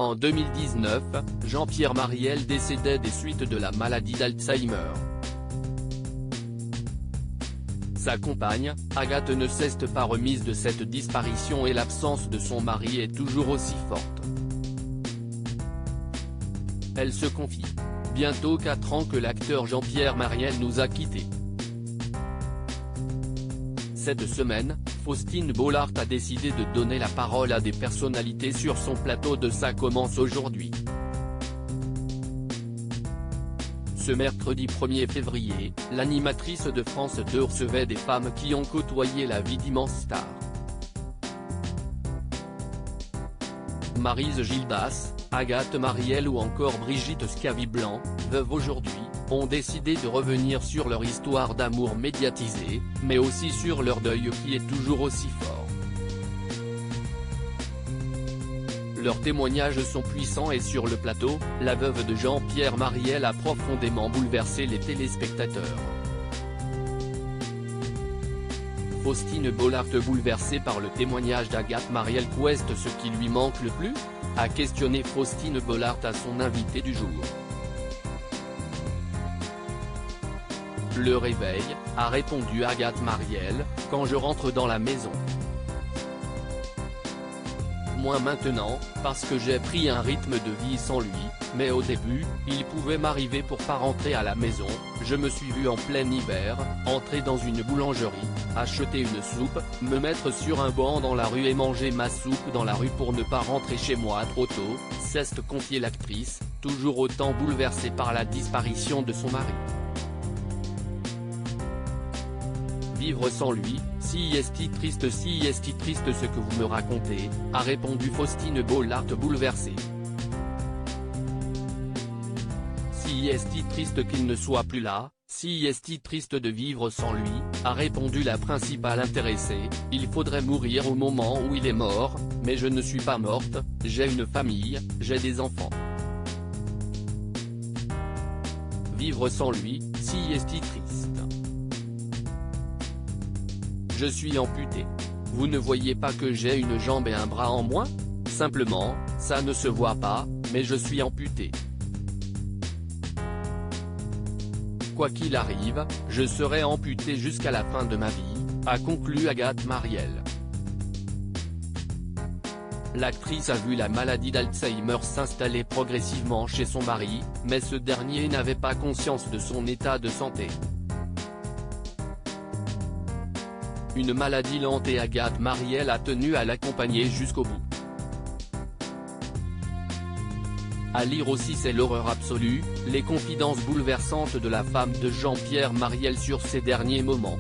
En 2019, Jean-Pierre Marielle décédait des suites de la maladie d'Alzheimer. Sa compagne, Agathe, ne s'est pas remise de cette disparition et l'absence de son mari est toujours aussi forte. Elle se confie. Bientôt 4 ans que l'acteur Jean-Pierre Marielle nous a quittés. Cette semaine, Faustine Bollaert a décidé de donner la parole à des personnalités sur son plateau de Ça commence aujourd'hui. Ce mercredi 1er février, l'animatrice de France 2 recevait des femmes qui ont côtoyé la vie d'immenses stars. Maryse Gildas, Agathe Marielle ou encore Brigitte Scaviblanc, veuves aujourd'hui, ont décidé de revenir sur leur histoire d'amour médiatisée, mais aussi sur leur deuil qui est toujours aussi fort. Leurs témoignages sont puissants et sur le plateau, la veuve de Jean-Pierre Marielle a profondément bouleversé les téléspectateurs. Faustine Bollaert, bouleversée par le témoignage d'Agathe Marielle. Qu'est-ce qui lui manque le plus ? A questionné Faustine Bollaert à son invité du jour. Le réveil, a répondu Agathe Marielle, quand je rentre dans la maison. Moins maintenant, parce que j'ai pris un rythme de vie sans lui, mais au début, il pouvait m'arriver pour pas rentrer à la maison, je me suis vu en plein hiver, entrer dans une boulangerie, acheter une soupe, me mettre sur un banc dans la rue et manger ma soupe dans la rue pour ne pas rentrer chez moi trop tôt, s'est confiée l'actrice, toujours autant bouleversée par la disparition de son mari. Vivre sans lui, si est-il triste ce que vous me racontez, a répondu Faustine Bollaert bouleversée. Si est-il triste qu'il ne soit plus là, si est-il triste de vivre sans lui, a répondu la principale intéressée, il faudrait mourir au moment où il est mort, mais je ne suis pas morte, j'ai une famille, j'ai des enfants. Vivre sans lui, si est-il triste. Je suis amputée. Vous ne voyez pas que j'ai une jambe et un bras en moins ? Simplement, ça ne se voit pas, mais je suis amputée. Quoi qu'il arrive, je serai amputée jusqu'à la fin de ma vie, a conclu Agathe Marielle. L'actrice a vu la maladie d'Alzheimer s'installer progressivement chez son mari, mais ce dernier n'avait pas conscience de son état de santé. Une maladie lente et Agathe Marielle a tenu à l'accompagner jusqu'au bout. À lire aussi C'est l'horreur absolue, les confidences bouleversantes de la femme de Jean-Pierre Marielle sur ses derniers moments.